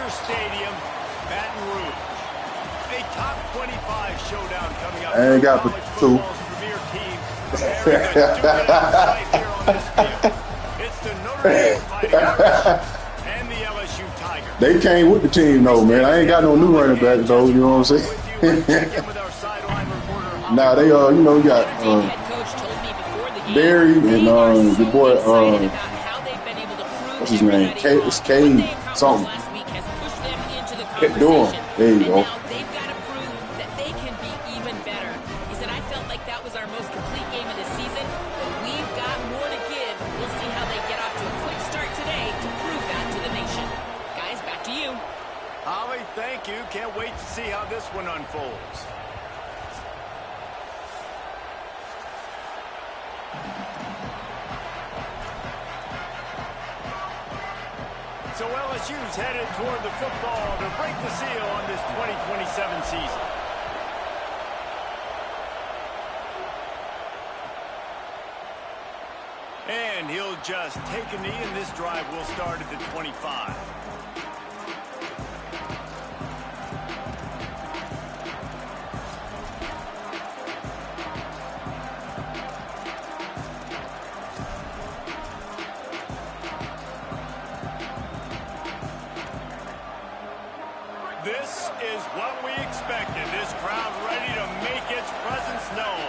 Dodger Stadium, Baton Rouge. A top 25 showdown coming up. I ain't got college two. football's premier team. Preparing to duke it out right here on this field. It's the Notre Dame Fighting Irish and the LSU Tigers. They came with the team, though, man. I ain't got no new running back, though. You know what I'm saying? Nah, they you know, we got Barry and your boy what's his name? It's Cade something. Durham. There you go. They've got to prove that they can be even better. He said, I felt like that was our most complete game of the season, but we've got more to give. We'll see how they get off to a quick start today to prove that to the nation. Guys, back to you. Holly, thank you. Can't wait to see how this one unfolds. So LSU's headed toward the football to break the seal on this 2027 season. And he'll just take a knee, and this drive will start at the 25. This is what we expected. This crowd ready to make its presence known.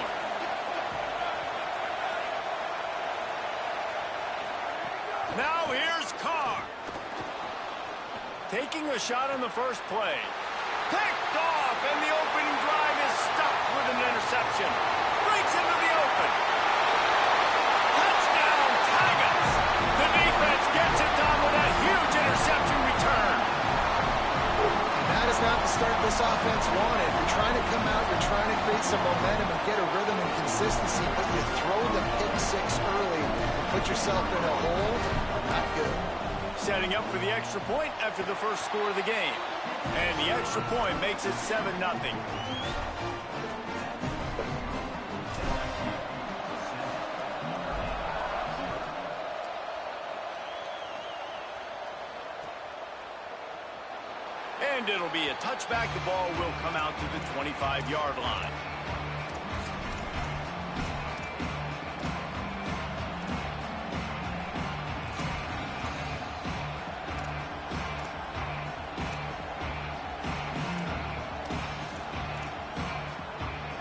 Now here's Carr. Taking a shot on the first play. Picked off, and the opening drive is stuffed with an interception. Breaks into the open. Touchdown, Tigers. The defense gets it done with a huge interception return. That is not the start this offense wanted. You're trying to come out, you're trying to create some momentum and get a rhythm and consistency, but you throw the pick six early and put yourself in a hole. Not good. Setting up for the extra point after the first score of the game. And the extra point makes it 7-0. And it'll be a touchback. The ball will come out to the 25-yard line.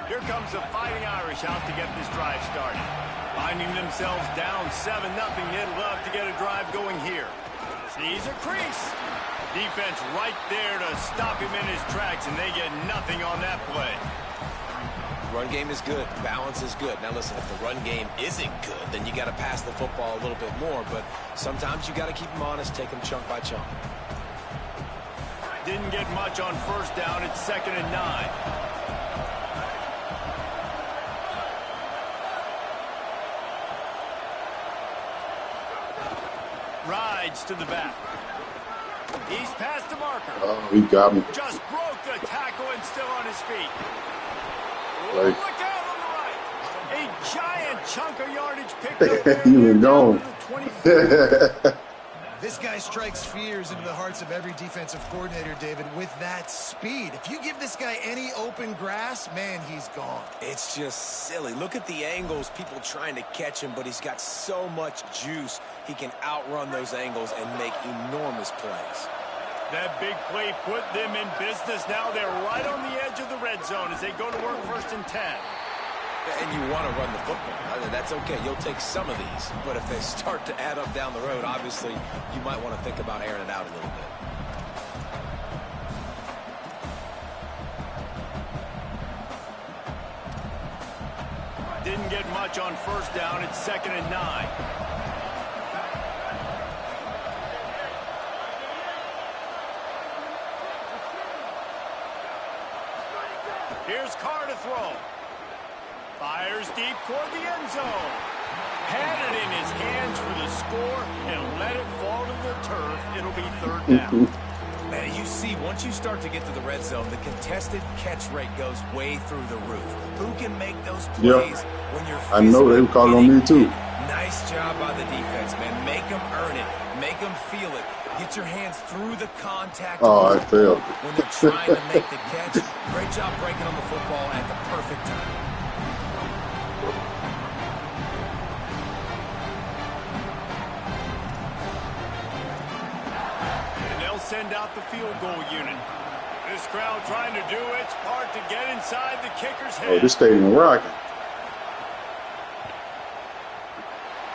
Here comes the Fighting Irish out to get this drive started. Finding themselves down 7-0, they'd love to get a drive going here. Sees a crease. Defense right there to stop him in his tracks, and they get nothing on that play. Run game is good. Balance is good. Now listen, if the run game isn't good, then you got to pass the football a little bit more, but sometimes you got to keep them honest, take them chunk by chunk. Didn't get much on first down. It's 2nd and 9. Rides to the back. He's past the marker. Oh, he got me. Just broke the tackle and still on his feet. Right. Look out on the right. A giant chunk of yardage picked up there. He was gone. This guy strikes fears into the hearts of every defensive coordinator, David, with that speed. If you give this guy any open grass, man, he's gone. It's just silly. Look at the angles, people trying to catch him, but he's got so much juice. He can outrun those angles and make enormous plays. That big play put them in business. Now they're right on the edge of the red zone as they go to work 1st and 10. And you want to run the football. I mean, that's okay. You'll take some of these. But if they start to add up down the road, obviously, you might want to think about airing it out a little bit. Didn't get much on first down. It's 2nd and 9. Here's Carr to throw. Fires deep toward the end zone. Had it in his hands for the score and let it fall to the turf. It'll be 3rd down. Man, you see, once you start to get to the red zone, the contested catch rate goes way through the roof. Who can make those plays when you're I know they were calling on me too. Nice job by the defense, man. Make them earn it. Make them feel it. Get your hands through the contact. Oh, I failed. When they're trying to make the catch. Great job breaking on the football at the perfect time. Send out the field goal unit. This crowd trying to do its part to get inside the kicker's head. Oh, this stadium rocking.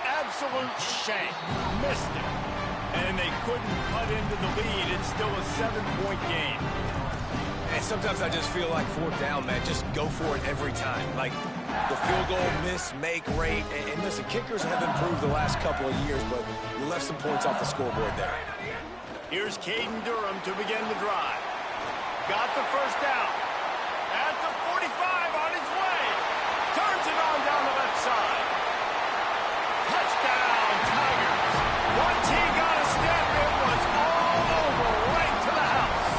Absolute shank. Missed it. And they couldn't cut into the lead. It's still a 7-point game. And sometimes I just feel like fourth down, man. Just go for it every time. Like the field goal miss-make rate. And listen, kickers have improved the last couple of years, but you left some points off the scoreboard there. Here's Caden Durham to begin the drive. Got the first down. At the 45 on his way. Turns it on down the left side. Touchdown, Tigers. Once he got a step, it was all over right to the house.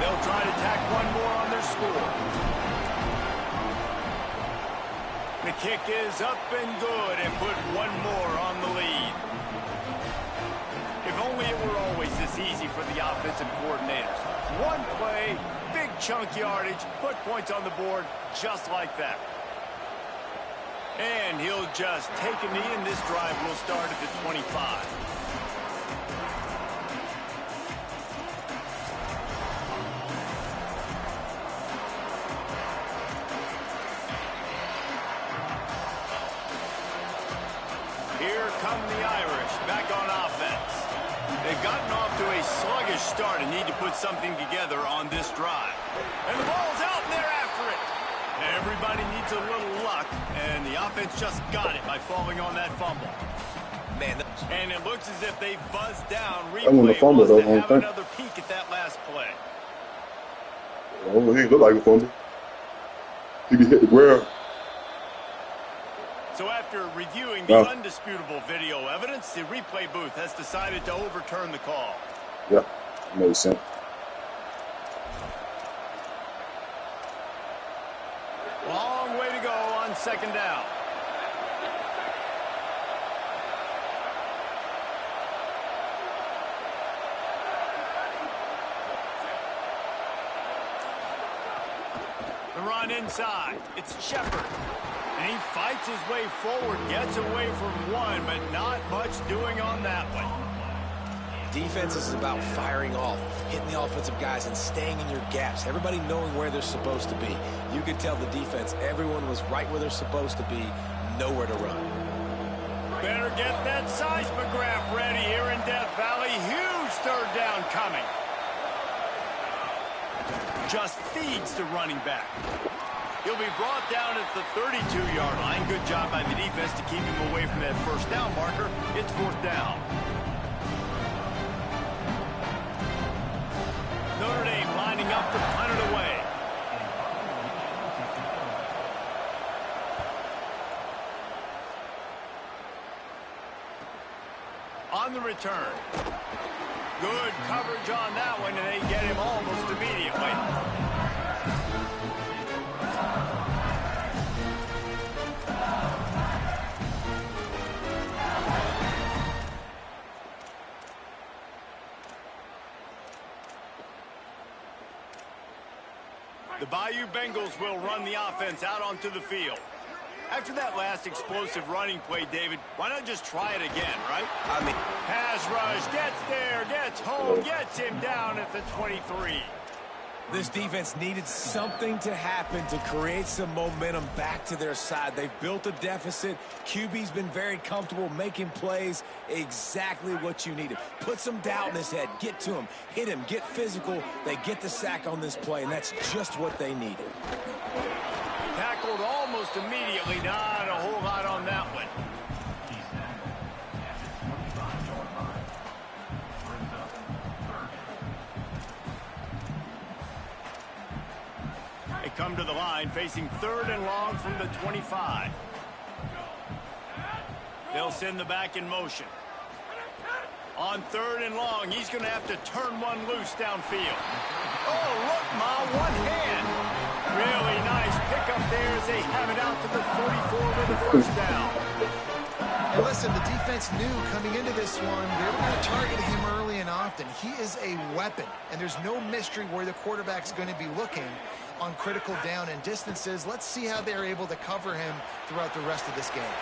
They'll try to tack one more on their score. The kick is up and good and put one more on the lead. If only it were always this easy for the offensive coordinators. One play, big chunk yardage, put points on the board just like that. And he'll just take a knee, and this drive will start at the 25. Here come the Irish, back on offense. They've gotten off to a sluggish start and need to put something together on this drive. And the ball's out, and they're after it. Everybody needs a little luck, and the offense just got it by falling on that fumble. Man, and it looks as if they buzzed down. Replay wants to have another peek at that last play. Oh, he ain't look like a fumble. He be hit the ground. So after reviewing the undisputable video evidence, the replay booth has decided to overturn the call. Yeah, makes sense. Long way to go on second down. The run inside. It's Shepard. And he fights his way forward, gets away from one, but not much doing on that one. Defense is about firing off, hitting the offensive guys, and staying in your gaps. Everybody knowing where they're supposed to be. You could tell the defense, everyone was right where they're supposed to be, nowhere to run. Better get that seismograph ready here in Death Valley. Huge third down coming. Just feeds the running back. He'll be brought down at the 32-yard line. Good job by the defense to keep him away from that first down marker. It's fourth down. Notre Dame lining up to punt it away. On the return. Good coverage on that one, and they get him almost immediately. The Bayou Bengals will run the offense out onto the field. After that last explosive running play, David, why not just try it again, right? I mean, pass rush, gets there, gets home, gets him down at the 23. This defense needed something to happen to create some momentum back to their side. They've built a deficit. QB's been very comfortable making plays. Exactly what you needed. Put some doubt in his head. Get to him. Hit him. Get physical. They get the sack on this play, and that's just what they needed. Tackled almost immediately. Not a whole lot on that one. They come to the line facing third and long from the 25. They'll send the back in motion. On 3rd and long, he's going to have to turn one loose downfield. Oh, look, Ma, one hand. Really nice pickup there as they have it out to the 44 with the first down. And listen, the defense knew coming into this one, they were going to target him early and often. He is a weapon, and there's no mystery where the quarterback's going to be looking on critical down and distances. Let's see how they're able to cover him throughout the rest of this game.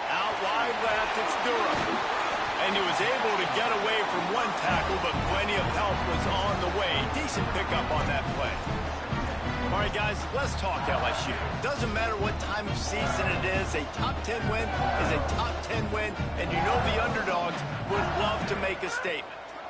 Out wide left, it's Durham. And he was able to get away from one tackle, but plenty of help was on the way. Decent pickup on that play. All right, guys, let's talk LSU. Doesn't matter what time of season it is, a top 10 win is a top 10 win, and you know the underdogs would love to make a statement.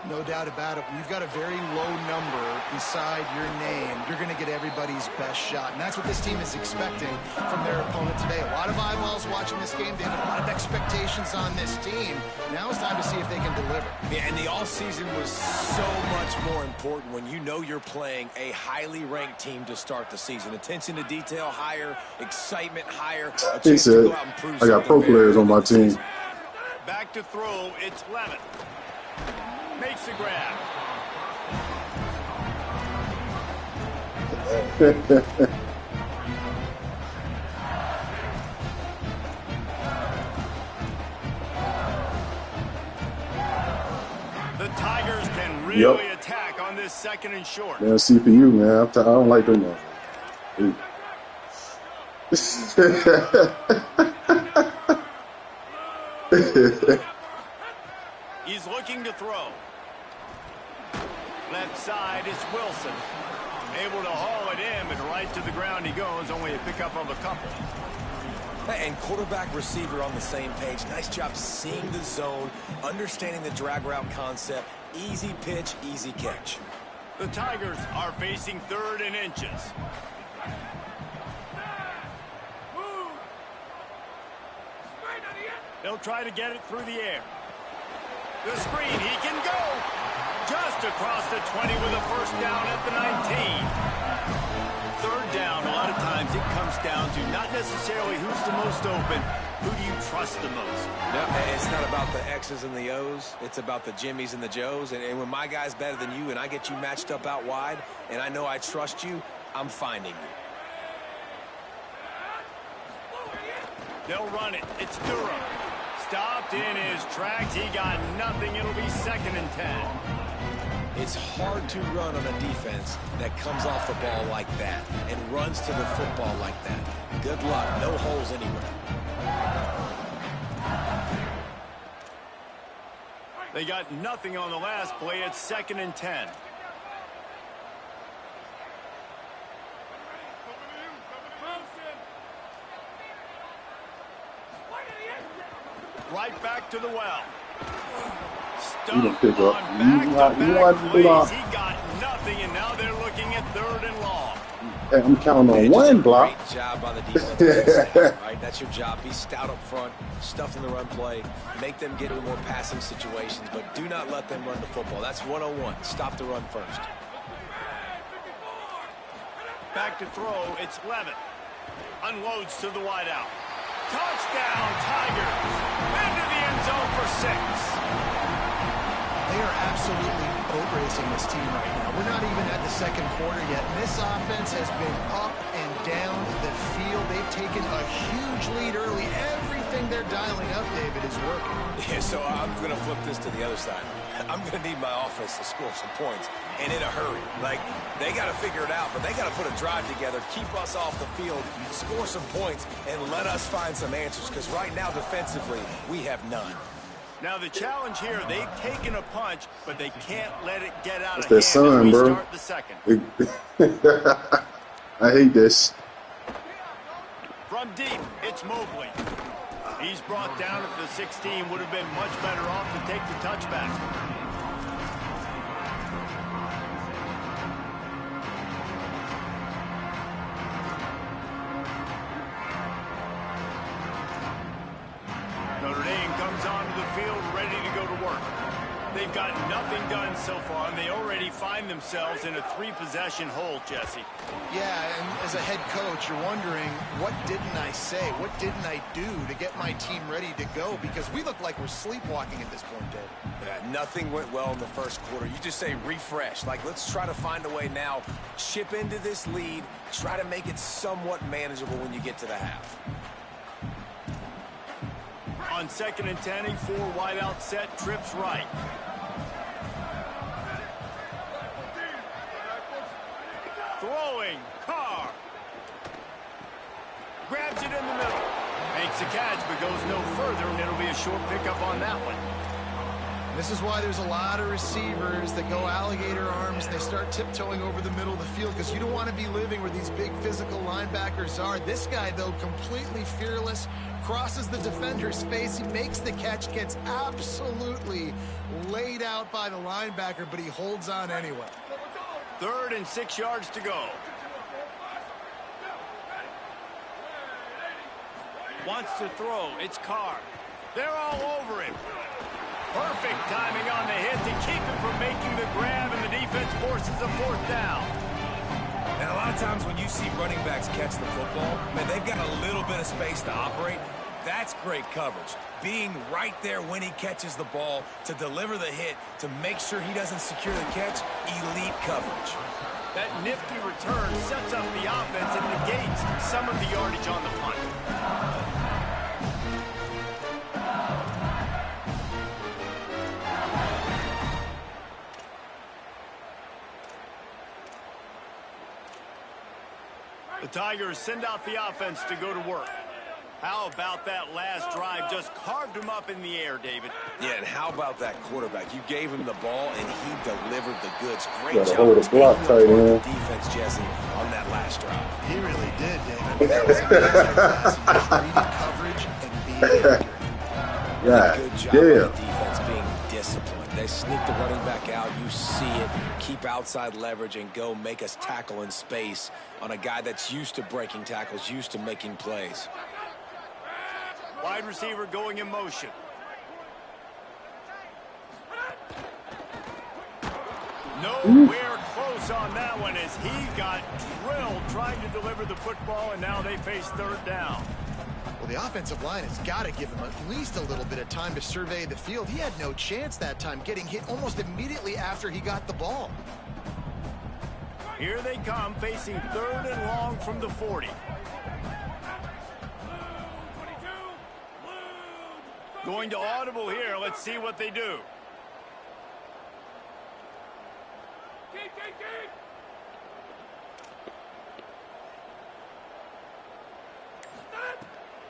No doubt about it. When you've got a very low number beside your name, you're going to get everybody's best shot. And that's what this team is expecting from their opponent today. A lot of eyeballs watching this game. They have a lot of expectations on this team. Now it's time to see if they can deliver. Yeah, and the offseason was so much more important when you know you're playing a highly ranked team to start the season. Attention to detail higher, excitement higher. He said, I got pro players on my team. Back to throw, it's Lemon. Makes the grab. The Tigers can really attack on this 2nd and short. Man, CPU, man. I don't like them. He's looking to throw. Left side, it's Wilson. Able to haul it in, and right to the ground he goes. Only a pickup of a couple. And quarterback receiver on the same page. Nice job seeing the zone, understanding the drag route concept. Easy pitch, easy catch. The Tigers are facing 3rd and inches. They'll try to get it through the air. The screen, he can go. Just across the 20 with a first down at the 19. 3rd down, a lot of times it comes down to not necessarily who's the most open, who do you trust the most? No, it's not about the X's and the O's. It's about the Jimmies and the Joes. And when my guy's better than you and I get you matched up out wide and I know I trust you, I'm finding you. They'll run it. It's Durham. Stopped in his tracks. He got nothing. It'll be 2nd and 10. It's hard to run on a defense that comes off the ball like that and runs to the football like that. Good luck. No holes anywhere. They got nothing on the last play. It's 2nd and 10. Right back to the well. You don't pick up. He got nothing, and now they're looking at 3rd and long. Hey, I'm counting on one block. Great job by the defense. Right? That's your job. Be stout up front, stuff in the run play, make them get into more passing situations, but do not let them run the football. That's 101. Stop the run first. Back to throw, it's Levitt. Unloads to the wideout. Touchdown, Tigers. Into the end zone for 6. They are absolutely boat racing this team right now. We're not even at the 2nd quarter yet. And this offense has been up and down the field. They've taken a huge lead early. Everything they're dialing up, David, is working. Yeah, so I'm going to flip this to the other side. I'm going to need my offense to score some points, and in a hurry. Like, they got to figure it out, but they got to put a drive together, keep us off the field, score some points, and let us find some answers, because right now, defensively, we have none. Now, the challenge here, they've taken a punch, but they can't let it get out It's of that hand sun, as we bro. start the 2nd. I hate this. From deep, it's Mobley. He's brought down at the 16. Would have been much better off to take the touchback. Notre Dame comes onto the field ready to go to work. They've got nothing done so far, and they already find themselves in a 3-possession hole, Jesse. Yeah, and as a head coach, you're wondering, what didn't I say? What didn't I do to get my team ready to go? Because we look like we're sleepwalking at this point, Dave. Yeah, nothing went well in the first quarter. You just say refresh. Like, let's try to find a way now. Chip into this lead. Try to make it somewhat manageable when you get to the half. On 2nd and 10, a 4-wideout set, trips right. Throwing, Carr. Grabs it in the middle. Makes a catch, but goes no further, and it'll be a short pickup on that one. This is why there's a lot of receivers that go alligator arms. They start tiptoeing over the middle of the field because you don't want to be living where these big physical linebackers are. This guy, though, completely fearless, crosses the defender's face. He makes the catch, gets absolutely laid out by the linebacker, but he holds on anyway. 3rd and 6 yards to go. Wants to throw. It's Carr. They're all over him. Perfect timing on the hit to keep him from making the grab, and the defense forces a 4th down. And a lot of times when you see running backs catch the football, man, they've got a little bit of space to operate. That's great coverage. Being right there when he catches the ball to deliver the hit, to make sure he doesn't secure the catch, elite coverage. That nifty return sets up the offense and negates some of the yardage on the punt. The Tigers send out the offense to go to work. How about that last drive? Just carved him up in the air, David. Yeah, and how about that quarterback? You gave him the ball, and he delivered the goods. Great Gotta job hold the block tight, man. Defense, Jesse, on that last drive. He really did, David. That was a class. He reading coverage and being accurate. Yeah, Good job on the defense being disciplined. They sneak the running back out. You see it. Keep outside leverage and go make us tackle in space on a guy that's used to breaking tackles, used to making plays. Wide receiver going in motion. Nowhere close on that one as he got drilled trying to deliver the football, and now they face 3rd down. Well, the offensive line has got to give him at least a little bit of time to survey the field. He had no chance that time, getting hit almost immediately after he got the ball. Here they come, facing 3rd and long from the 40. Going to audible here. Let's see what they do.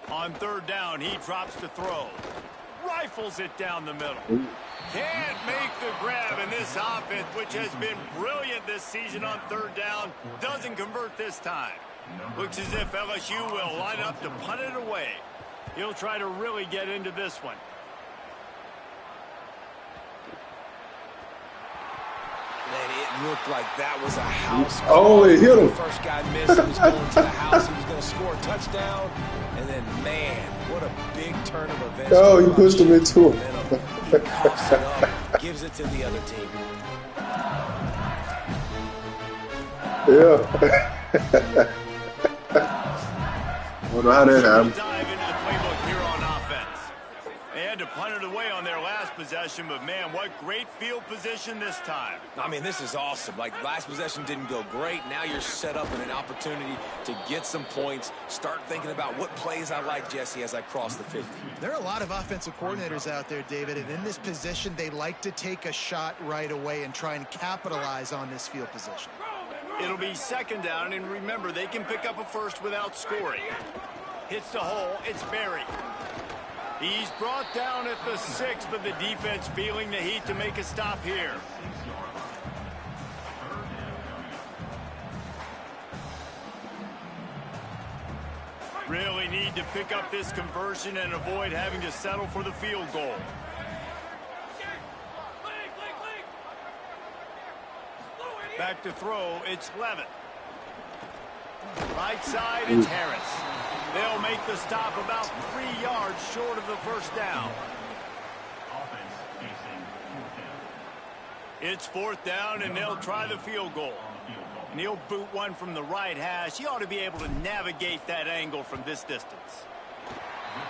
On 3rd down, he drops to throw. Rifles it down the middle. Can't make the grab, and this offense, which has been brilliant this season on 3rd down, doesn't convert this time. Looks as if LSU will line up to punt it away. He'll try to really get into this one. Man, it looked like that was a house. Oh, he hit him. First guy missed. He was going to the house. He was going to score a touchdown. And then, man, what a big turn of events. Oh, he pushed him into him. He coughs it up, gives it to the other team. Yeah. Wonder how that happened. Dive into the playbook here on offense. They had to punt it away on their last possession, but man, what great field position this time. I mean, this is awesome. Like, last possession didn't go great. Now you're set up in an opportunity to get some points. Start thinking about what plays I like, Jesse, as I cross the 50. There are a lot of offensive coordinators out there, David, and in this position, they like to take a shot right away and try and capitalize on this field position. It'll be 2nd down, and remember, they can pick up a first without scoring. Hits the hole. It's Berry. He's brought down at the 6, but the defense feeling the heat to make a stop here. Really need to pick up this conversion and avoid having to settle for the field goal. Back to throw, it's Levitt. Right side, it's Harris. They'll make the stop about 3 yards short of the 1st down. It's 4th down, and they'll try the field goal. And he'll boot one from the right hash. He ought to be able to navigate that angle from this distance.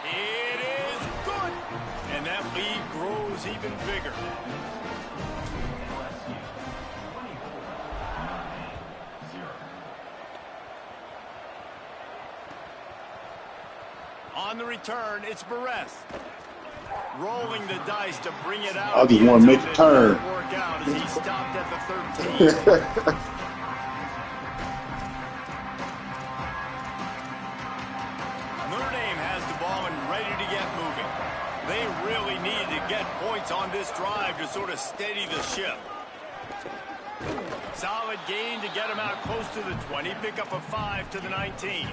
It is good. And that lead grows even bigger. On the return, it's Barres. Rolling the dice to bring it out. I just want to make a turn. Work out as he stopped at the 13. Notre Dame has the ball and ready to get moving. They really need to get points on this drive to sort of steady the ship. Solid gain to get them out close to the 20. Pick up a 5 to the 19.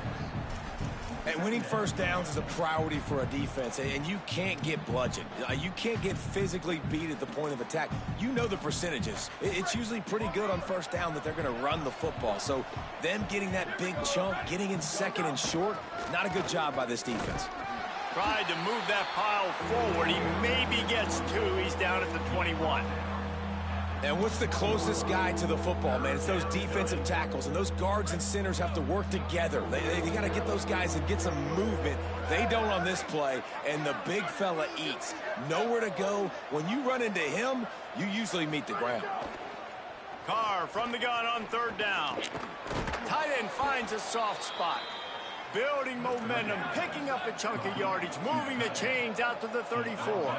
And winning first downs is a priority for a defense, and you can't get bludgeoned. You can't get physically beat at the point of attack. You know the percentages. It's usually pretty good on first down that they're going to run the football. So them getting that big chunk, getting in second and short, not a good job by this defense. Tried to move that pile forward. He maybe gets 2. He's down at the 21. And what's the closest guy to the football, man? It's those defensive tackles, and those guards and centers have to work together. They got to get those guys and get some movement. They don't on this play, and the big fella eats. Nowhere to go. When you run into him, you usually meet the ground. Carr from the gun on 3rd down. Tight end finds a soft spot. Building momentum, picking up a chunk of yardage, moving the chains out to the 34.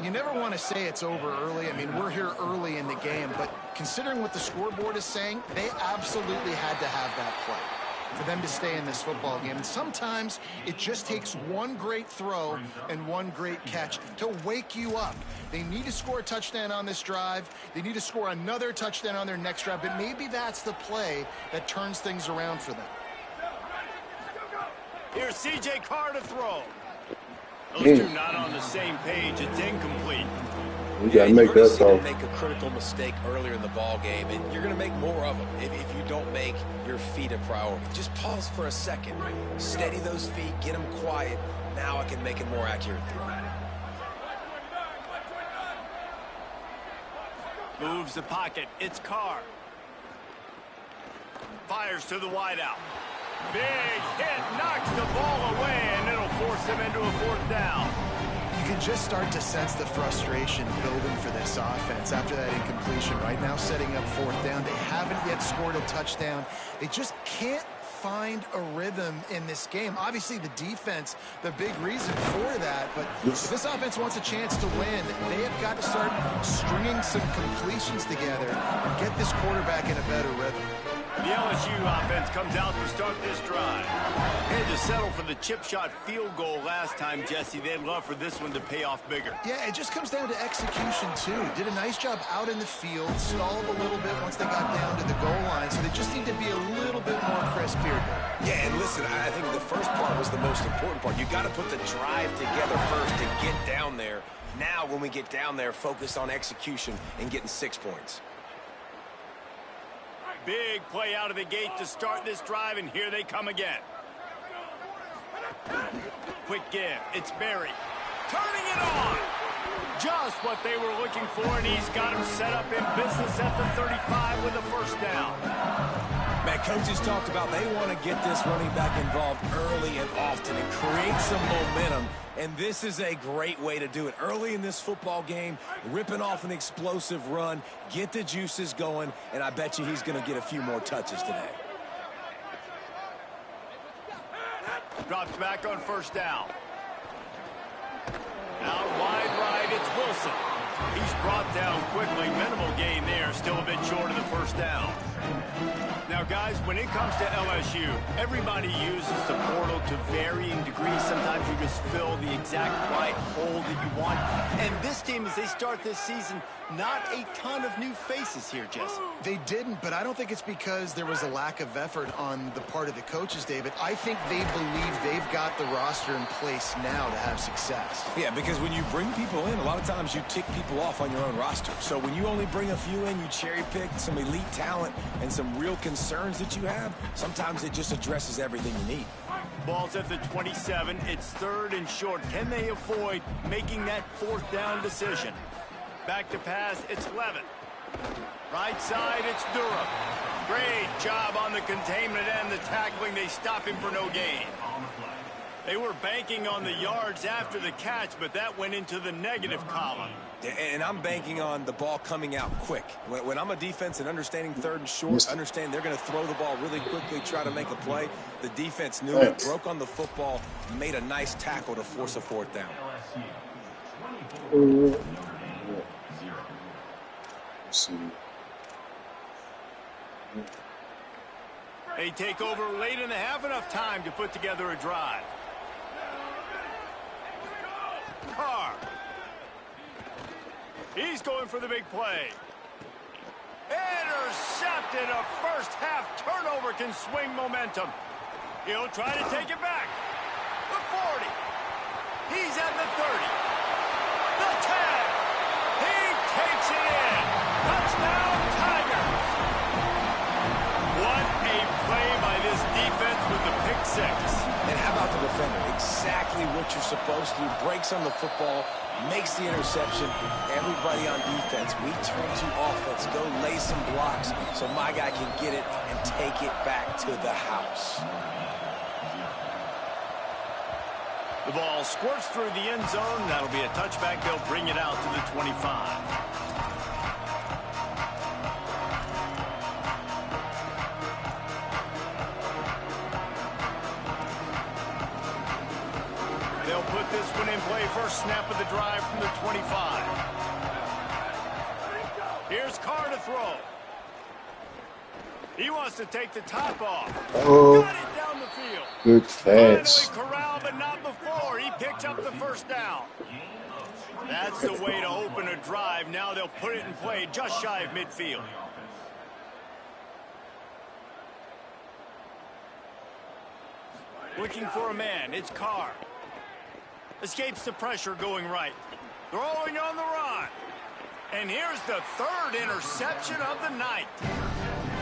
You never want to say it's over early. I mean, we're here early in the game, but considering what the scoreboard is saying, they absolutely had to have that play for them to stay in this football game. And sometimes it just takes one great throw and one great catch to wake you up. They need to score a touchdown on this drive. They need to score another touchdown on their next drive, but maybe that's the play that turns things around for them. Here's C.J. Carr to throw. Those two not on the same page. It's incomplete. We got to make that throw. Make a critical mistake earlier in the ball game, and you're going to make more of them if you don't make your feet a priority. Just pause for a second. Steady those feet. Get them quiet. Now I can make a more accurate throw. Moves the pocket. It's Carr. Fires to the wideout. Big hit, knocks the ball away, and it'll force them into a 4th down. You can just start to sense the frustration building for this offense after that incompletion. Right now, setting up 4th down. They haven't yet scored a touchdown. They just can't find a rhythm in this game. Obviously, the defense, the big reason for that. But if this offense wants a chance to win, they have got to start stringing some completions together and get this quarterback in a better rhythm. The LSU offense comes out to start this drive. They had to settle for the chip shot field goal last time, Jesse. They'd love for this one to pay off bigger. Yeah, it just comes down to execution, too. Did a nice job out in the field, stalled a little bit once they got down to the goal line, so they just need to be a little bit more crisp here. Yeah, and listen, I think the first part was the most important part. You got to put the drive together first to get down there. Now, when we get down there, focus on execution and getting 6 points. Big play out of the gate to start this drive, and here they come again. Quick give. It's Berry. Turning it on. Just what they were looking for, and he's got him set up in business at the 35 with a 1st down. Man, coaches talked about they want to get this running back involved early and often and create some momentum. And this is a great way to do it. Early in this football game, ripping off an explosive run, get the juices going, and I bet you he's going to get a few more touches today. Drops back on 1st down. Out wide right, it's Wilson. He's brought down quickly. Minimal gain there, still a bit short of the 1st down. Now, guys, when it comes to LSU, everybody uses the portal to varying degrees. Sometimes you just fill the exact right hole that you want. And this team, as they start this season, not a ton of new faces here, Jesse. They didn't, but I don't think it's because there was a lack of effort on the part of the coaches, David. I think they believe they've got the roster in place now to have success. Yeah, because when you bring people in, a lot of times you tick people off on your own roster. So when you only bring a few in, you cherry pick some elite talent and some real concerns that you have, sometimes it just addresses everything you need. Ball's at the 27. It's 3rd and short. Can they avoid making that 4th down decision? Back to pass, it's Levin. Right side, it's Durham. Great job on the containment and the tackling. They stop him for no gain. They were banking on the yards after the catch, but that went into the negative column. And I'm banking on the ball coming out quick. When I'm a defense and understanding third and short, understand they're going to throw the ball really quickly, try to make a play. The defense knew it, broke on the football, made a nice tackle to force a fourth down. They take over late in the half, enough time to put together a drive. Carr. He's going for the big play. Intercepted. A first half turnover can swing momentum. He'll try to take it back. The 40. He's at the 30. The 10. He takes it in. Touchdown, Tigers. What a play by this defense with the pick six. And how about the defender? Exactly what you're supposed to do. Breaks on the football, makes the interception. Everybody on defense, we turn to offense. Go lay some blocks so my guy can get it and take it back to the house. The ball squirts through the end zone. That'll be a touchback. They'll bring it out to the 25. They'll put this one in play. First snap of the drive from the 25. Here's Carr to throw. He wants to take the top off. Got it down the field. Good pass. Finally corralled, but not before. He picked up the first down. That's the way to open a drive. Now they'll put it in play just shy of midfield. Looking for a man. It's Carr. Escapes the pressure going right. Throwing on the run. And here's the third interception of the night.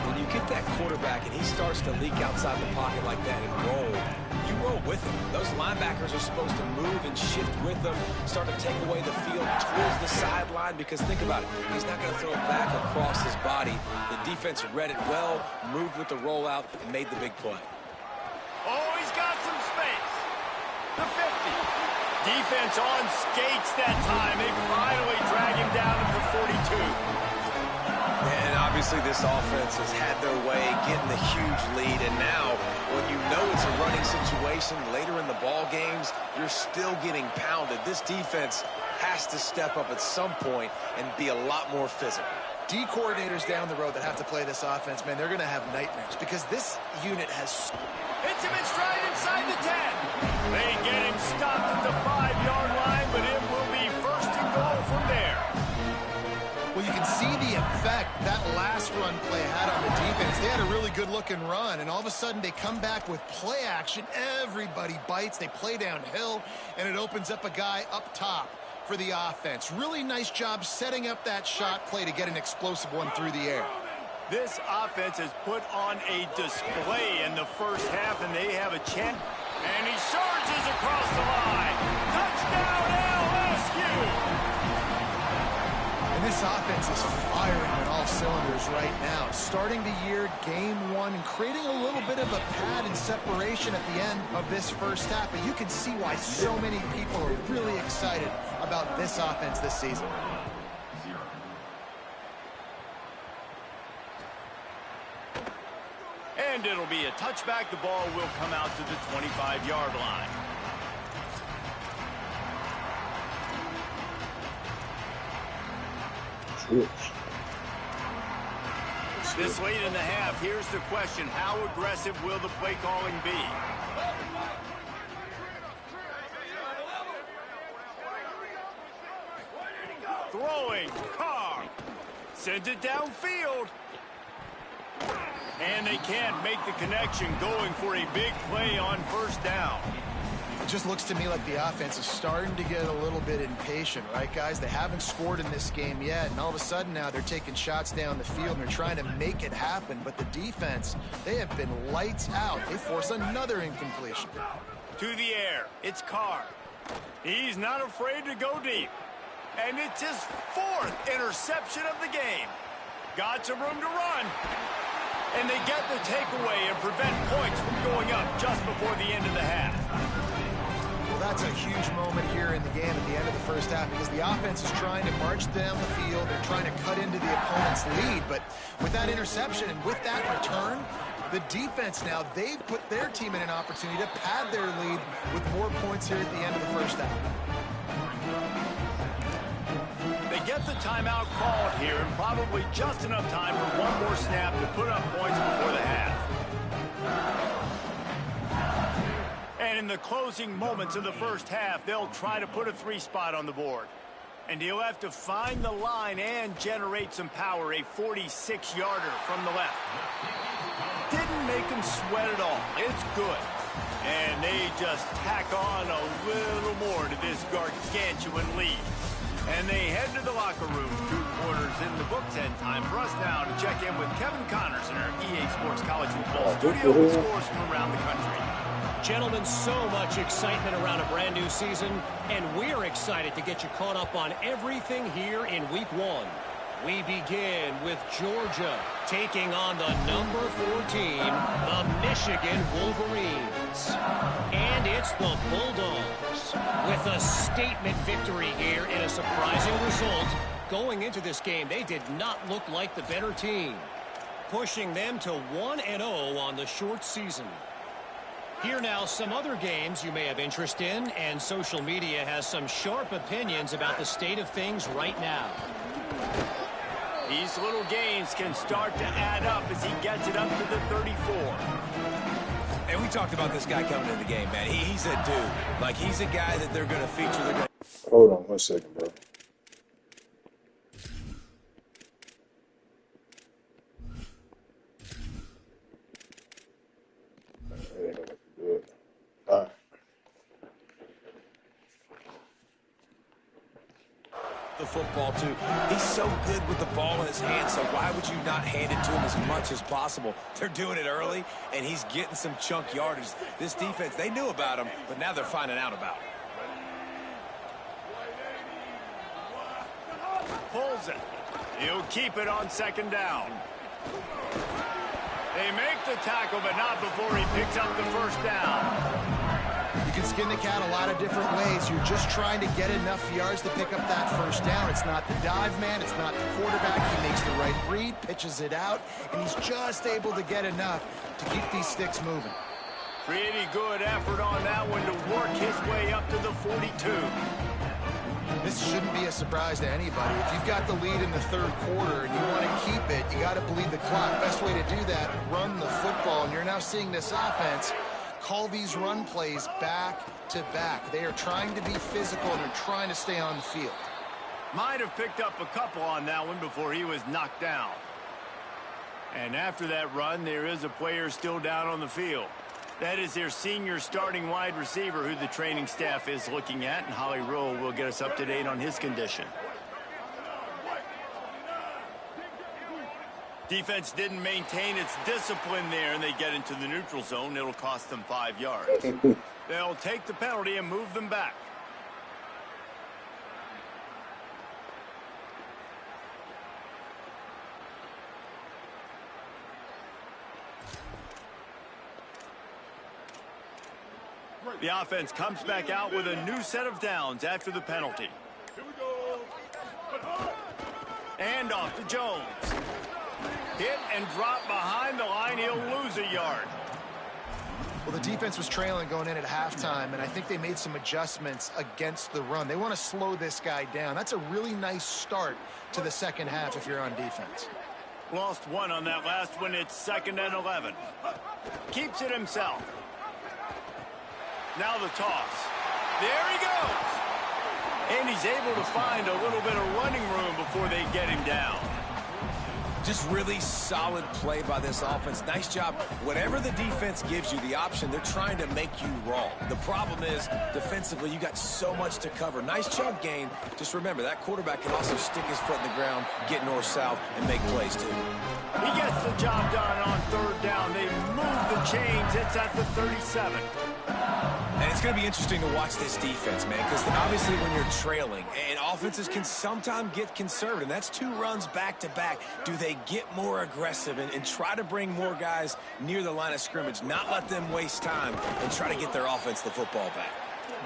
When you get that quarterback and he starts to leak outside the pocket like that and roll, you roll with him. Those linebackers are supposed to move and shift with them, start to take away the field towards the sideline, because think about it, he's not going to throw it back across his body. The defense read it well, moved with the rollout, and made the big play. Oh, he's got some space. The 50. Defense on skates that time. They finally drag him down at the 42. And obviously this offense has had their way, getting the huge lead. And now, when you know it's a running situation later in the ball games, you're still getting pounded. This defense has to step up at some point and be a lot more physical. D coordinators down the road that have to play this offense, man, they're going to have nightmares because this unit has... Hits him in stride inside the 10. They get him stopped at the 5-yard line, but it will be first and goal from there. Well, you can see the effect that last run play had on the defense. They had a really good-looking run, and all of a sudden they come back with play action. Everybody bites. They play downhill, and it opens up a guy up top for the offense. Really nice job setting up that shot play to get an explosive one through the air. This offense has put on a display in the first half, and they have a chance. And he surges across the line. Touchdown, LSU! And this offense is firing on all cylinders right now. Starting the year, game one, and creating a little bit of a pad and separation at the end of this first half. But you can see why so many people are really excited about this offense this season. And it'll be a touchback. The ball will come out to the 25-yard line. This late in the half, here's the question. How aggressive will the play calling be? Throwing, Carr. Sends it downfield. And they can't make the connection, going for a big play on first down. It just looks to me like the offense is starting to get a little bit impatient, right, guys? They haven't scored in this game yet, and all of a sudden now they're taking shots down the field and they're trying to make it happen. But the defense, they have been lights out. They force another incompletion. To the air, it's Carr. He's not afraid to go deep. And it's his 4th interception of the game. Got some room to run. And they get the takeaway and prevent points from going up just before the end of the half. Well, that's a huge moment here in the game at the end of the first half because the offense is trying to march down the field. They're trying to cut into the opponent's lead. But with that interception and with that return, the defense now, they've put their team in an opportunity to pad their lead with more points here at the end of the first half. They get the timeout called here and probably just enough time for one more snap to put up points before the half. And in the closing moments of the first half, they'll try to put a 3 spot on the board. And he'll have to find the line and generate some power, a 46-yarder from the left. Didn't make him sweat at all. It's good. And they just tack on a little more to this gargantuan lead. And they head to the locker room. 2 quarters in the books, and time for us now to check in with Kevin Connors in our EA Sports College Football studio with scores from around the country. Gentlemen, so much excitement around a brand new season, and we're excited to get you caught up on everything here in Week 1. We begin with Georgia taking on the number 4 team, the Michigan Wolverines. And it's the Bulldogs with a statement victory here in a surprising result. Going into this game, they did not look like the better team, pushing them to 1-0 on the short season. Here now, some other games you may have interest in, and social media has some sharp opinions about the state of things right now. These little gains can start to add up as he gets it up to the 34. And we talked about this guy coming into the game, man. He's a dude. Like, he's a guy that they're going to feature. Hold on 1 second, bro. The football too. He's so good with the ball in his hands, so why would you not hand it to him as much as possible? They're doing it early, and he's getting some chunk yardage. This defense, they knew about him, but now they're finding out about him. Pulls it. He'll keep it on 2nd down. They make the tackle, but not before he picks up the 1st down. You can skin the cat a lot of different ways. You're just trying to get enough yards to pick up that 1st down. It's not the dive man. It's not the quarterback. He makes the right read, pitches it out, and he's just able to get enough to keep these sticks moving. Pretty good effort on that one to work his way up to the 42. This shouldn't be a surprise to anybody. If you've got the lead in the 3rd quarter and you want to keep it, you got to bleed the clock. Best way to do that, run the football. And you're now seeing this offense call these run plays back to back. They are trying to be physical and they're trying to stay on the field. Might have picked up a couple on that one before he was knocked down. And after that run, there is a player still down on the field. That is their senior starting wide receiver who the training staff is looking at, and Holly Rowe will get us up to date on his condition. Defense didn't maintain its discipline there, and they get into the neutral zone. It'll cost them 5 yards. They'll take the penalty and move them back. The offense comes back out with a new set of downs after the penalty. And off to Jones. Hit and drop behind the line. He'll lose a yard. Well, the defense was trailing going in at halftime, and I think they made some adjustments against the run. They want to slow this guy down. That's a really nice start to the 2nd half if you're on defense. Lost 1 on that last one. It's 2nd and 11. Keeps it himself. Now the toss. There he goes. And he's able to find a little bit of running room before they get him down. Just really solid play by this offense. Nice job. Whatever the defense gives you, the option, they're trying to make you wrong. The problem is, defensively, you got so much to cover. Nice chunk gain. Just remember, that quarterback can also stick his foot in the ground, get north-south, and make plays, too. He gets the job done on 3rd down. They move the chains. It's at the 37. And it's going to be interesting to watch this defense, man, because obviously when you're trailing, and offenses can sometimes get conservative, and that's 2 runs back-to-back. Do they get more aggressive and try to bring more guys near the line of scrimmage, not let them waste time, and try to get their offense the football back?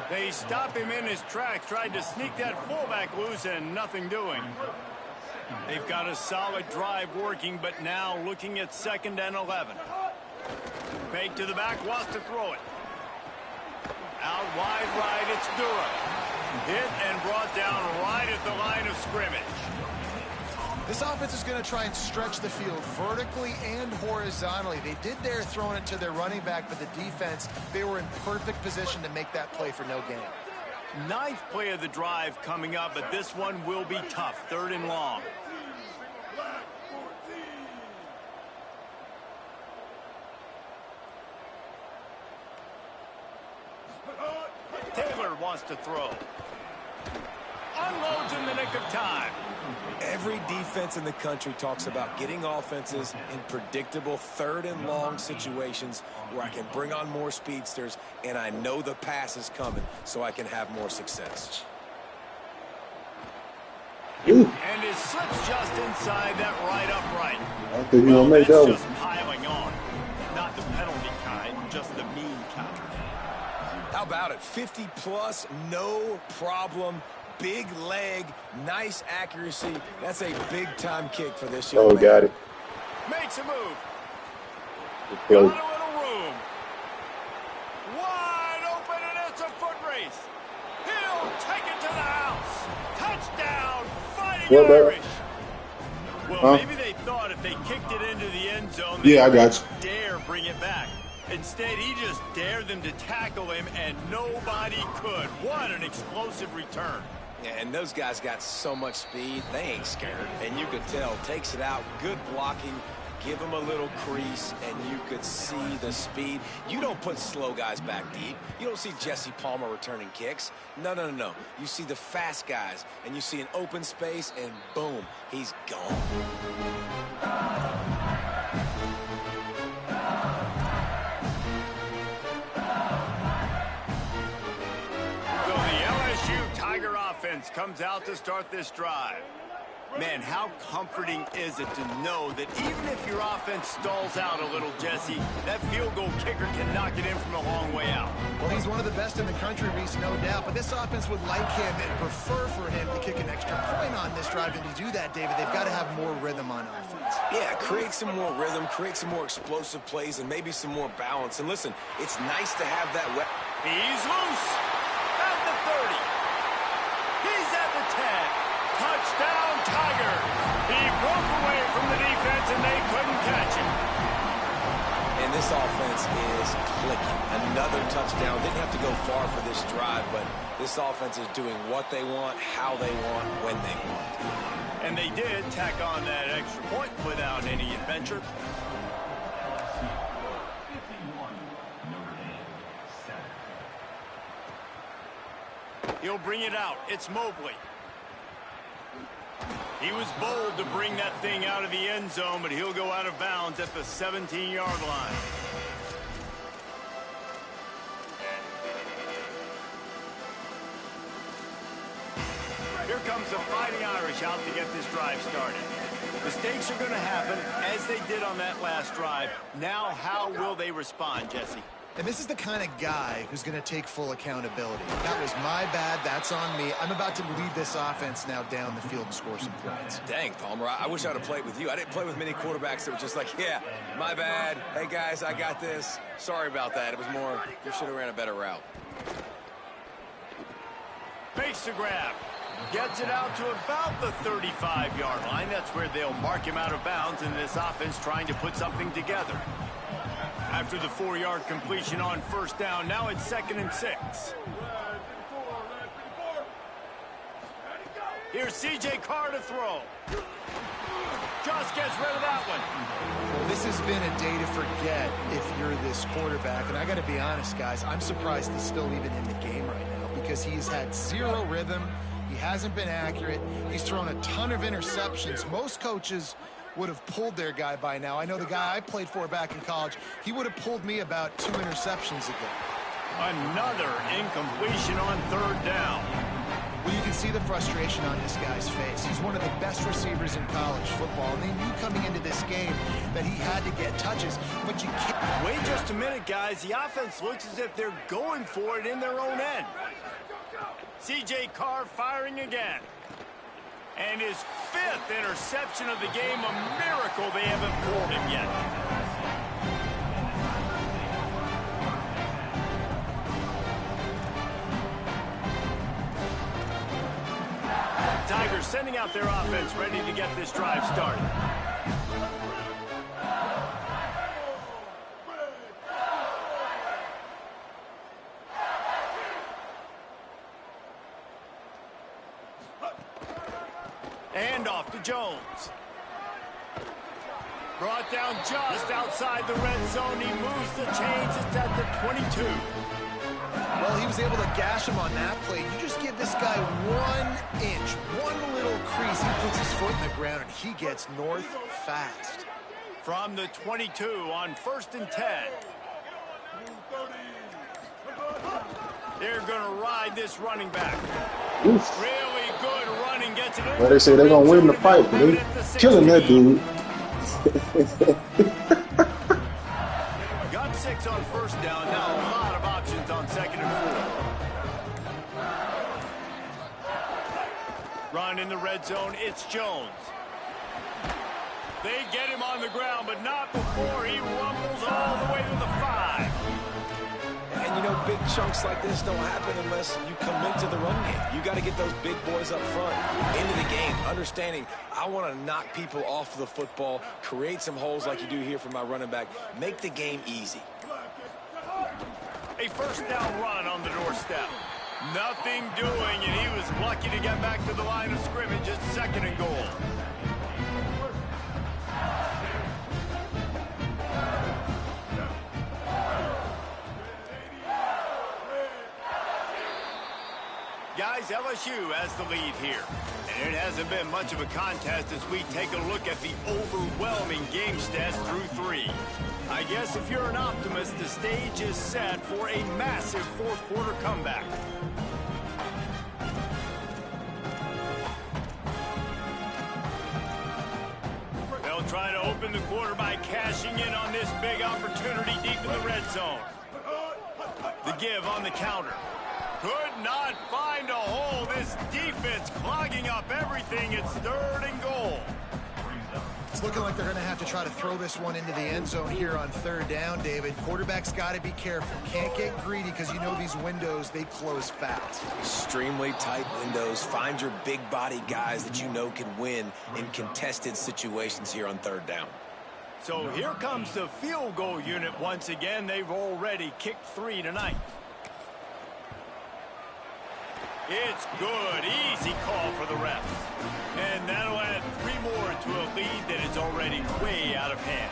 They stop him in his tracks, tried to sneak that fullback loose, and nothing doing. They've got a solid drive working, but now looking at 2nd and 11. Fake to the back, wants to throw it. Out wide right, it's Durham. Hit and brought down right at the line of scrimmage. This offense is going to try and stretch the field vertically and horizontally. They did there throwing it to their running back, but the defense, they were in perfect position to make that play for no gain. 9th play of the drive coming up, but this one will be tough. 3rd and long. Taylor wants to throw. Unloads in the nick of time. Every defense in the country talks about getting offenses in predictable 3rd and long situations where I can bring on more speedsters and I know the pass is coming so I can have more success. Ooh. And it slips just inside that right upright. I think you're gonna make that one. Just piling on. Not the penalty kind, just the mean kind. How about it? 50-plus, no problem. Big leg, nice accuracy. That's a big-time kick for this young man. Got it. Makes a move. Got a little room. Wide open, and it's a foot race. He'll take it to the house. Touchdown, Fighting Irish. Well, maybe they thought if they kicked it into the end zone, they wouldn't dare bring it back. Instead, he just dared them to tackle him, and nobody could. What an explosive return. Yeah, and those guys got so much speed, they ain't scared. And you could tell, takes it out, good blocking, give him a little crease, and you could see the speed. You don't put slow guys back deep. You don't see Jesse Palmer returning kicks. No, no, no, no. You see the fast guys, and you see an open space, and boom, he's gone. Offense comes out to start this drive. Man, how comforting is it to know that even if your offense stalls out a little, Jesse, that field goal kicker can knock it in from a long way out. Well, he's one of the best in the country, Reese, no doubt. But this offense would like him and prefer for him to kick an extra point on this drive. And to do that, David, they've got to have more rhythm on offense. Yeah, create some more rhythm, create some more explosive plays, and maybe some more balance. And listen, it's nice to have that weapon. He's loose at the 30. He's at the 10. Touchdown, Tigers. He broke away from the defense, and they couldn't catch him. And this offense is clicking. Another touchdown. Didn't have to go far for this drive, but this offense is doing what they want, how they want, when they want. And they did tack on that extra point without any adventure. He'll bring it out. It's Mobley. He was bold to bring that thing out of the end zone, but he'll go out of bounds at the 17-yard line. Here comes the Fighting Irish out to get this drive started. Mistakes are going to happen, as they did on that last drive. Now, how will they respond, Jesse? And this is the kind of guy who's going to take full accountability. That was my bad. That's on me. I'm about to lead this offense now down the field and score some points. Dang, Palmer, I wish I'd have played with you. I didn't play with many quarterbacks that were just like, yeah, my bad. Hey, guys, I got this. Sorry about that. It was more, you should have ran a better route. Fakes the grab. Gets it out to about the 35-yard line. That's where they'll mark him out of bounds in this offense trying to put something together. After the 4-yard completion on first down, now it's 2nd and 6. Here's C.J. Carr to throw. Just gets rid of that one. Well, this has been a day to forget if you're this quarterback. And I got to be honest, guys, I'm surprised he's still even in the game right now because he's had zero rhythm. He hasn't been accurate. He's thrown a ton of interceptions. Most coaches would have pulled their guy by now. I know the guy I played for back in college, he would have pulled me about 2 interceptions ago. Another incompletion on third down. Well, you can see the frustration on this guy's face. He's one of the best receivers in college football, and they knew coming into this game that he had to get touches, but you can't. Wait just a minute, guys. The offense looks as if they're going for it in their own end. C.J. Carr firing again. And his 5th interception of the game, a miracle they haven't pulled him yet. Tigers sending out their offense, ready to get this drive started. And off to Jones. Brought down just outside the red zone. He moves the chains. It's at the 22. Well, he was able to gash him on that play. You just give this guy 1 inch, one little crease. He puts his foot in the ground, and he gets north fast. From the 22 on 1st and 10. They're going to ride this running back. Oof. Really good running. Gets it in. Well, they say they're going to win the fight, but they killing that dude. Got 6 on 1st down. Now a lot of options on 2nd and 4. Run in the red zone. It's Jones. They get him on the ground, but not before he rumbles all the way to the 5. And, you know, big chunks like this don't happen unless you commit to the run game. You got to get those big boys up front into the game, understanding I want to knock people off the football, create some holes like you do here for my running back, make the game easy. A 1st down run on the doorstep. Nothing doing, and he was lucky to get back to the line of scrimmage at 2nd and goal. Guys, LSU has the lead here. And it hasn't been much of a contest as we take a look at the overwhelming game stats through 3. I guess if you're an optimist, the stage is set for a massive 4th quarter comeback. They'll try to open the quarter by cashing in on this big opportunity deep in the red zone. The give on the counter. Could not find a hole. This defense clogging up everything. It's 3rd and goal. It's looking like they're going to have to try to throw this one into the end zone here on 3rd down, David. Quarterback's got to be careful. Can't get greedy because you know these windows, they close fast. Extremely tight windows. Find your big body guys that you know can win in contested situations here on 3rd down. So here comes the field goal unit once again. They've already kicked 3 tonight. It's good. Easy call for the refs. And that'll add 3 more to a lead that is already way out of hand.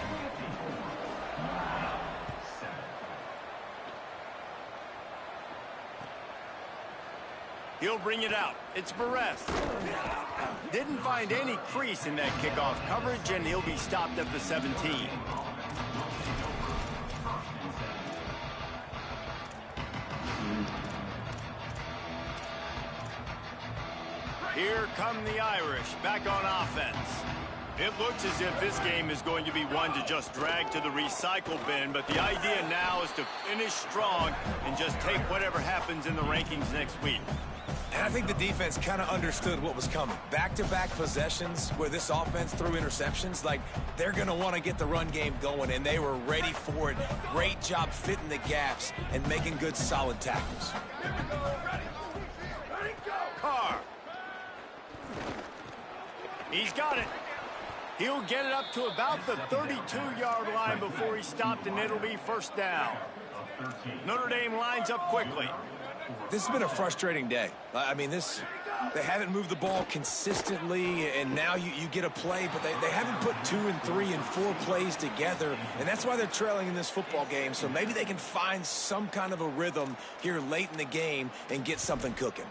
He'll bring it out. It's Perez. Didn't find any crease in that kickoff coverage, and he'll be stopped at the 17. Here come the Irish back on offense. It looks as if this game is going to be one to just drag to the recycle bin, but the idea now is to finish strong and just take whatever happens in the rankings next week. And I think the defense kind of understood what was coming. Back-to-back possessions where this offense threw interceptions, like they're going to want to get the run game going, and they were ready for it. Great job fitting the gaps and making good, solid tackles. Carr. He's got it. He'll get it up to about the 32-yard line before he's stopped, and it'll be 1st down. Notre Dame lines up quickly. This has been a frustrating day. I mean, they haven't moved the ball consistently, and now you get a play, but they haven't put 2 and 3 and 4 plays together, and that's why they're trailing in this football game. So maybe they can find some kind of a rhythm here late in the game and get something cooking.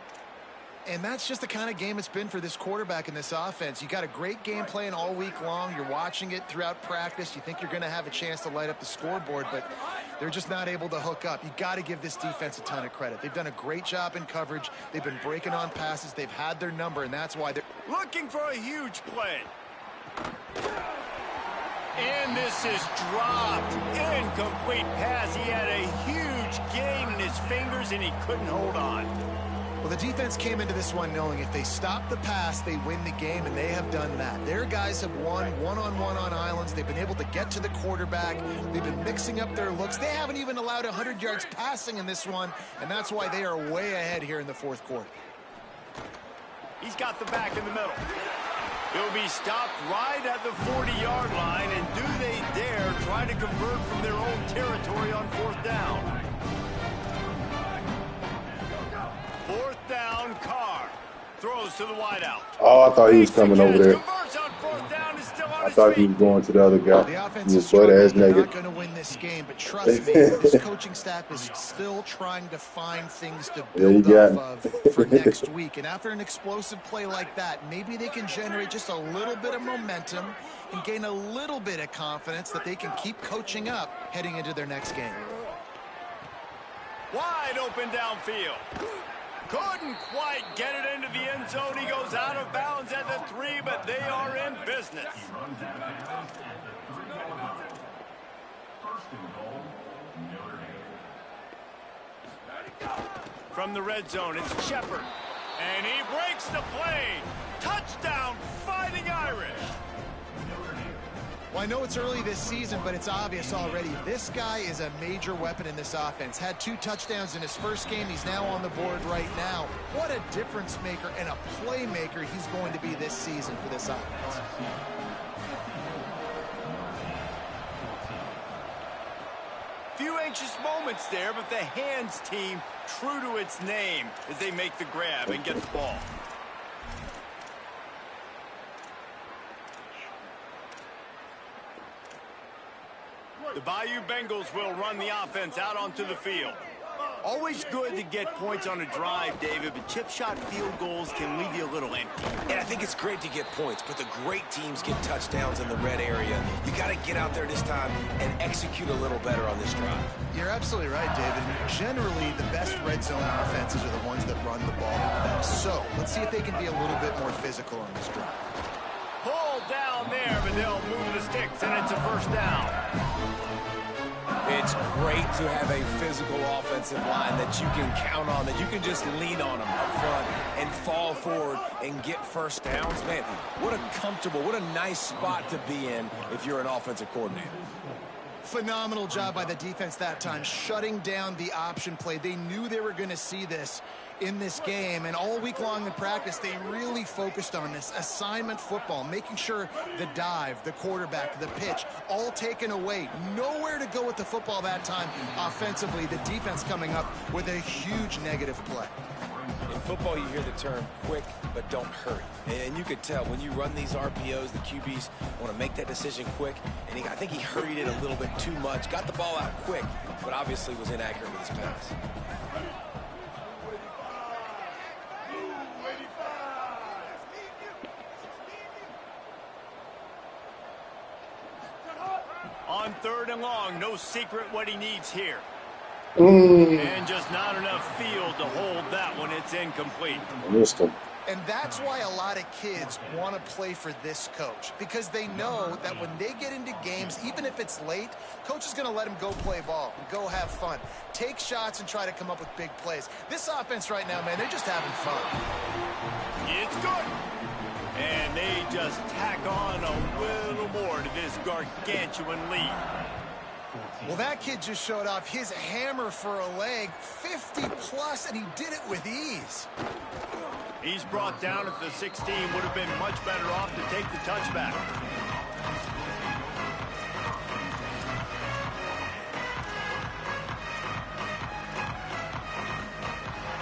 And that's just the kind of game it's been for this quarterback in this offense. You got a great game plan all week long. You're watching it throughout practice. You think you're going to have a chance to light up the scoreboard, but they're just not able to hook up. You got to give this defense a ton of credit. They've done a great job in coverage. They've been breaking on passes. They've had their number, and that's why they're looking for a huge play. And this is dropped. Incomplete pass. He had a huge gain in his fingers, and he couldn't hold on. Well, the defense came into this one knowing if they stop the pass, they win the game, and they have done that. Their guys have won one-on-one on islands. They've been able to get to the quarterback. They've been mixing up their looks. They haven't even allowed 100 yards passing in this one, and that's why they are way ahead here in the fourth quarter. He's got the back in the middle. He'll be stopped right at the 40-yard line, and do they dare try to convert from their own territory on fourth down? Fourth down, Carr throws to the wideout. Oh, I thought he was coming over there. I thought he was going to the other guy. The offense is not going to win this game, but trust me, this coaching staff is still trying to find things to build off of for next week. And after an explosive play like that, maybe they can generate just a little bit of momentum and gain a little bit of confidence that they can keep coaching up heading into their next game. Wide open downfield. Couldn't quite get it into the end zone. He goes out of bounds at the 3, but they are in business. From the red zone, it's Shepard. And he breaks the play. Touchdown, Fighting Irish. Well, I know it's early this season, but it's obvious already. This guy is a major weapon in this offense. Had 2 touchdowns in his first game. He's now on the board right now. What a difference maker and a playmaker he's going to be this season for this offense. Few anxious moments there, but the hands team true to its name as they make the grab and get the ball. The Bayou Bengals will run the offense out onto the field. Always good to get points on a drive, David, but chip shot field goals can leave you a little empty. And I think it's great to get points, but the great teams get touchdowns in the red area. You got to get out there this time and execute a little better on this drive. You're absolutely right, David. Generally, the best red zone offenses are the ones that run the ball the best. So let's see if they can be a little bit more physical on this drive. Pull down there, but they'll move the sticks, and it's a first down. It's great to have a physical offensive line that you can count on, that you can just lean on them up front and fall forward and get first downs. Man, what a comfortable, what a nice spot to be in if you're an offensive coordinator. Phenomenal job by the defense that time, shutting down the option play. They knew they were going to see this in this game, and all week long in practice, they really focused on this assignment football, making sure the dive, the quarterback, the pitch, all taken away. Nowhere to go with the football that time offensively. The defense coming up with a huge negative play. In football, you hear the term quick, but don't hurry. And you could tell when you run these RPOs, the QBs want to make that decision quick. And I think he hurried it a little bit too much. Got the ball out quick, but obviously was inaccurate with his pass. On 3rd and long, no secret what he needs here. And just not enough field to hold that one. It's incomplete. And that's why a lot of kids want to play for this coach, because they know that when they get into games, even if it's late, coach is going to let them go play ball, go have fun, take shots and try to come up with big plays. This offense right now, man, they're just having fun. It's good. And they just tack on a little more to this gargantuan lead. Well, that kid just showed off his hammer for a leg, 50-plus, and he did it with ease. He's brought down at the 16, would have been much better off to take the touchback.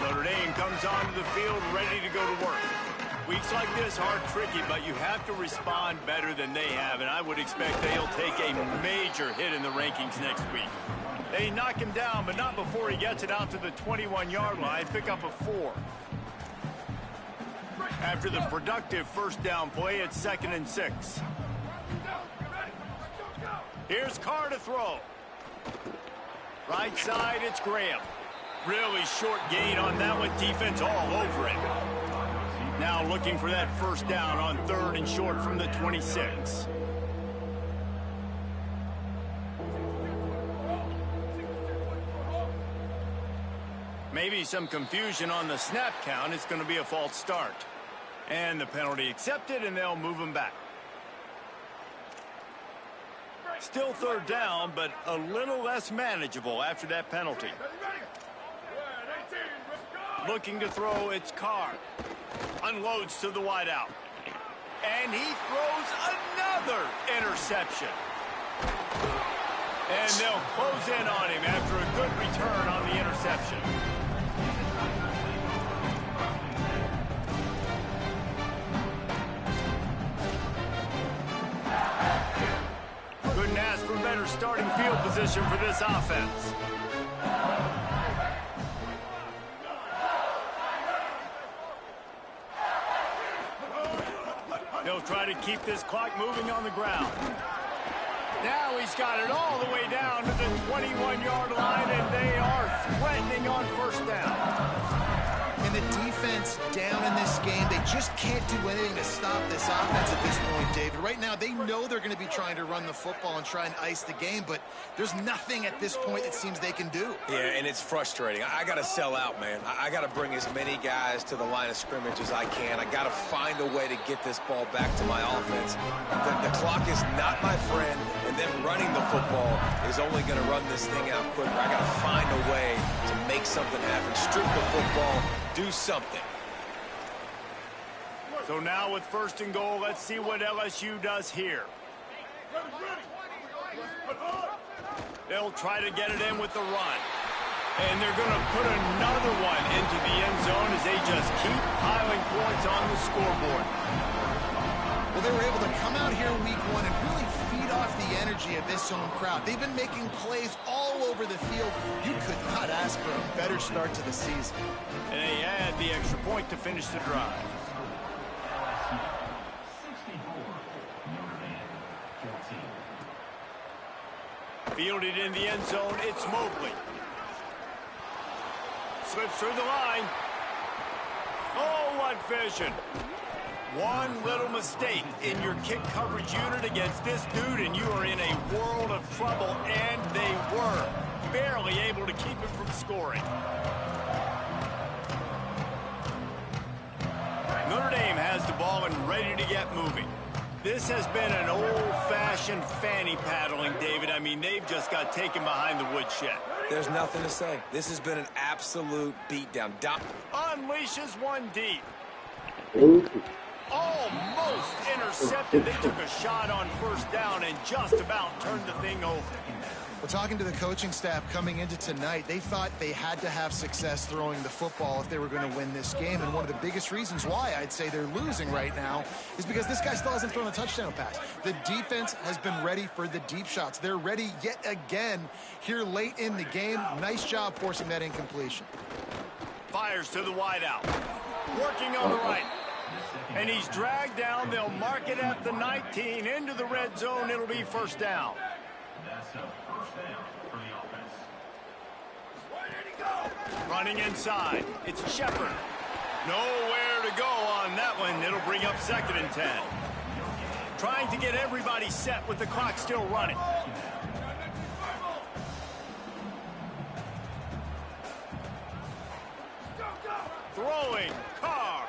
Notre Dame comes onto the field ready to go to work. Weeks like this are tricky, but you have to respond better than they have, and I would expect they'll take a major hit in the rankings next week. They knock him down, but not before he gets it out to the 21-yard line, pick up a 4. After the productive first down play, it's 2nd and 6. Here's Carr to throw. Right side, it's Graham. Really short gain on that one. Defense all over it. Now looking for that first down on 3rd and short from the 26. Maybe some confusion on the snap count. It's going to be a false start. And the penalty accepted, and they'll move him back. Still 3rd down, but a little less manageable after that penalty. Looking to throw, it's Carr. Unloads to the wideout. And he throws another interception. And they'll close in on him after a good return on the interception. Couldn't ask for better starting field position for this offense. They'll try to keep this clock moving on the ground. Now he's got it all the way down to the 21-yard line, and they are threatening on first down. And the defense down in this game, they just can't do anything to stop this offense at this point, David. Right now, they know they're going to be trying to run the football and try and ice the game, but there's nothing at this point it seems they can do. Yeah, and it's frustrating. I got to sell out, man. I got to bring as many guys to the line of scrimmage as I can. I got to find a way to get this ball back to my offense. The clock is not my friend, and them running the football is only going to run this thing out quicker. I got to find a way to make something happen. Strip the football. Do something. So now with 1st and goal, let's see what LSU does here. They'll try to get it in with the run. And they're going to put another one into the end zone as they just keep piling points on the scoreboard. Well, they were able to come out here week 1 and really feed off the energy of this home crowd. They've been making plays all over the field. You could not ask for a better start to the season. And they add the extra point to finish the drive. Fielded in the end zone, it's Mobley. Slips through the line. Oh, what vision. One little mistake in your kick coverage unit against this dude, and you are in a world of trouble, and they were barely able to keep him from scoring. Notre Dame has the ball and ready to get moving. This has been an old-fashioned fanny paddling, David. I mean, they've just got taken behind the woodshed. There's nothing to say. This has been an absolute beatdown. Unleashes one deep. Almost intercepted. They took a shot on first down and just about turned the thing over. Well, talking to the coaching staff coming into tonight, they thought they had to have success throwing the football if they were going to win this game. And one of the biggest reasons why I'd say they're losing right now is because this guy still hasn't thrown a touchdown pass. The defense has been ready for the deep shots. They're ready yet again here late in the game. Nice job forcing that incompletion. Fires to the wideout. Working on the right. And he's dragged down. They'll mark it at the 19. Into the red zone. It'll be first down. Running inside. It's Shepard. Nowhere to go on that one. It'll bring up 2nd and 10. Trying to get everybody set with the clock still running. Throwing. Carr.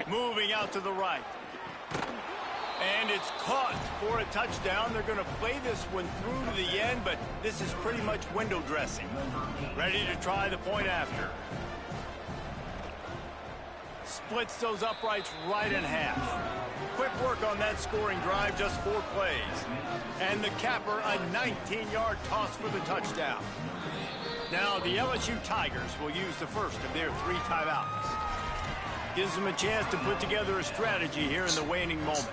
Moving out to the right. And it's caught for a touchdown. They're going to play this one through to the end, but this is pretty much window dressing. Ready to try the point after. Splits those uprights right in half. Quick work on that scoring drive, just 4 plays. And the capper, a 19-yard toss for the touchdown. Now the LSU Tigers will use the first of their 3 timeouts. Gives them a chance to put together a strategy here in the waning moments.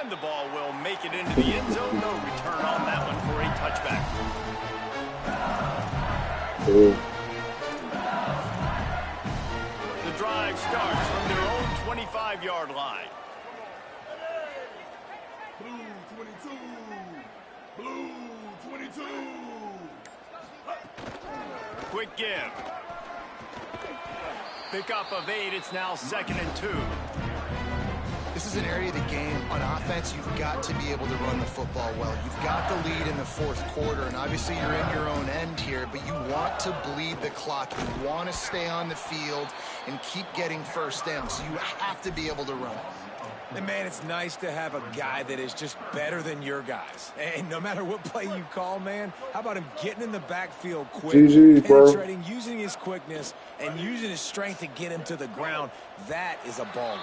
And the ball will make it into the end zone. No return on that one for a touchback. The drive starts from their own 25-yard line. Blue 22. Blue 22. Quick give. Pickup of 8. It's now 2nd and 2. This is an area of the game. On offense, you've got to be able to run the football well. You've got the lead in the fourth quarter, and obviously you're in your own end here, but you want to bleed the clock. You want to stay on the field and keep getting first down, so you have to be able to run. And, man, it's nice to have a guy that is just better than your guys. And no matter what play you call, man, how about him getting in the backfield quick, penetrating, using his quickness, and using his strength to get him to the ground? That is a baller.